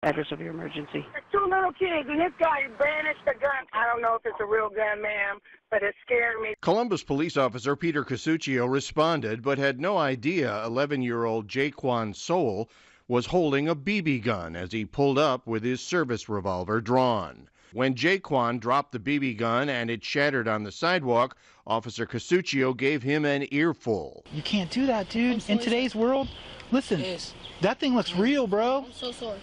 Address of your emergency. Two little kids, and this guy brandished a gun. I don't know if it's a real gun, ma'am, but it scared me. Columbus police officer Peter Casuccio responded, but had no idea 11-year-old Jaquan Soul was holding a BB gun as he pulled up with his service revolver drawn. When Jaquan dropped the BB gun and it shattered on the sidewalk, Officer Casuccio gave him an earful. You can't do that, dude. In today's world, listen, that thing looks real, bro. I'm so sorry.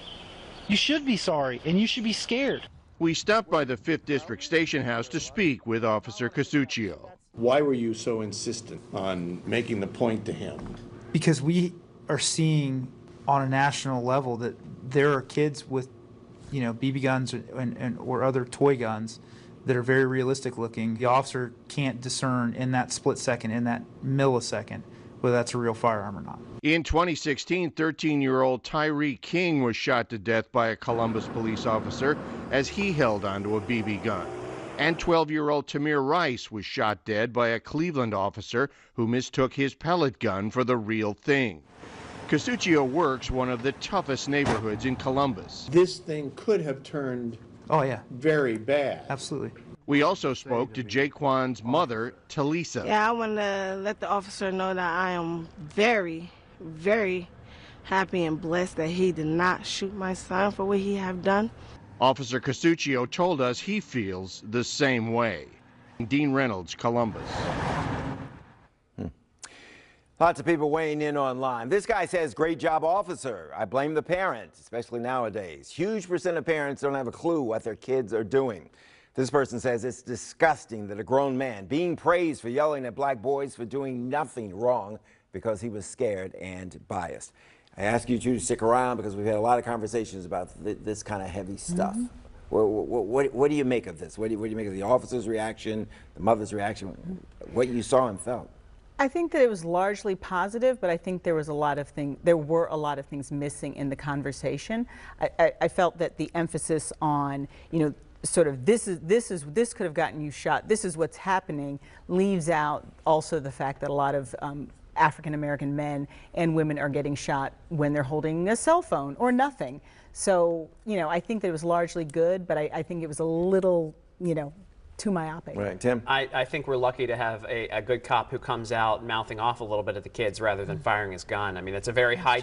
You should be sorry, and you should be scared. We stopped by the 5th District Station House to speak with Officer Casuccio. Why were you so insistent on making the point to him? Because we are seeing on a national level that there are kids with, BB guns or other toy guns that are very realistic looking. The officer can't discern in that split second, in that millisecond, whether that's a real firearm or not. In 2016, 13-year-old Tyree King was shot to death by a Columbus police officer as he held onto a BB gun. And 12-year-old Tamir Rice was shot dead by a Cleveland officer who mistook his pellet gun for the real thing. Casuccio works one of the toughest neighborhoods in Columbus. This thing could have turned very bad. Absolutely. We also spoke to Jaquan's mother, Talisa. Yeah, I want to let the officer know that I am very, very happy and blessed that he did not shoot my son for what he have done. Officer Casuccio told us he feels the same way. Dean Reynolds, Columbus. Lots of people weighing in online. This guy says, great job, officer. I blame the parents, especially nowadays. Huge percent of parents don't have a clue what their kids are doing. This person says it's disgusting that a grown man being praised for yelling at black boys for doing nothing wrong because he was scared and biased. I ask you two to stick around because we've had a lot of conversations about this kind of heavy stuff. What do you make of this? What do you make of the officer's reaction, the mother's reaction, what you saw and felt? I think that it was largely positive, but I think there were a lot of things missing in the conversation. I felt that the emphasis on, sort of this could have gotten you shot, this is what's happening, leaves out also the fact that a lot of African American men and women are getting shot when they're holding a cell phone or nothing. So, I think that it was largely good, but I think it was a little, too myopic. Right, Tim? I think we're lucky to have a good cop who comes out mouthing off a little bit at the kids rather than firing his gun. I mean, it's a very high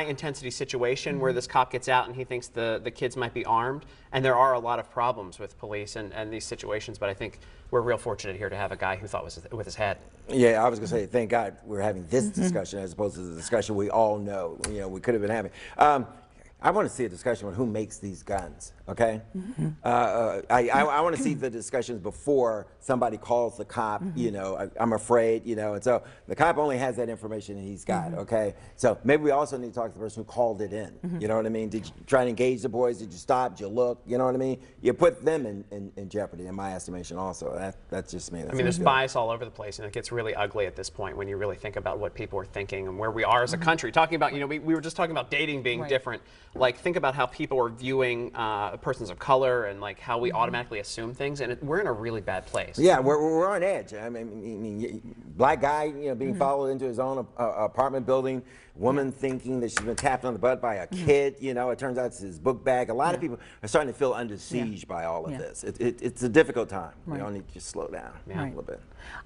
intensity situation where this cop gets out and he thinks the kids might be armed, and there are a lot of problems with police and these situations, but I think we're real fortunate here to have a guy who thought with his head. Yeah, I was going to say, thank God we're having this discussion as opposed to the discussion we all know, we could have been having. I want to see a discussion on who makes these guns, okay? I want to see the discussions before somebody calls the cop, I'm afraid, and so the cop only has that information he's got, okay? So maybe we also need to talk to the person who called it in, you know what I mean? Did you try to engage the boys? Did you stop? Did you look? You know what I mean? You put them in jeopardy, in my estimation also. That's just me. There's bias all over the place, and it gets really ugly at this point when you really think about what people are thinking and where we are as a country. Talking about, we were just talking about dating being different. Like, think about how people are viewing persons of color and like how we automatically assume things, and we're in a really bad place. Yeah, we're on edge. I mean, black guy, being followed into his own apartment building, woman thinking that she's been tapped on the butt by a kid. It turns out it's his book bag. A lot of people are starting to feel under siege by all of this. It's a difficult time. We all need to just slow down a little bit.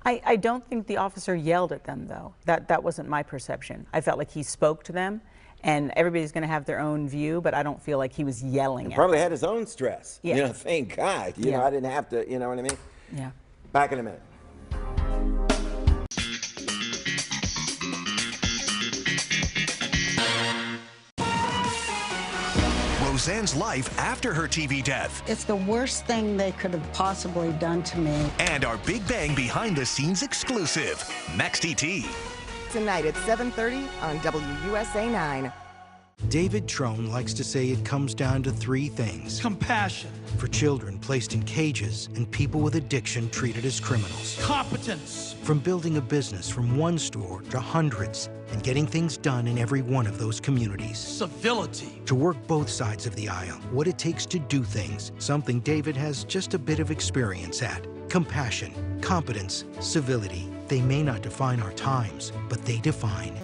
I don't think the officer yelled at them, though. That wasn't my perception. I felt like he spoke to them. And everybody's going to have their own view, but I don't feel like he was yelling at them. Probably had his own stress. Yeah. Thank God. I didn't have to, you know what I mean? Yeah. Back in a minute. Roseanne's life after her TV death. It's the worst thing they could have possibly done to me. And our Big Bang behind-the-scenes exclusive. Next ET. Tonight at 7:30 on WUSA 9. David Trone likes to say it comes down to three things. Compassion. For children placed in cages and people with addiction treated as criminals. Competence. From building a business from one store to hundreds and getting things done in every one of those communities. Civility. To work both sides of the aisle, what it takes to do things, something David has just a bit of experience at. Compassion, competence, civility. They may not define our times, but they define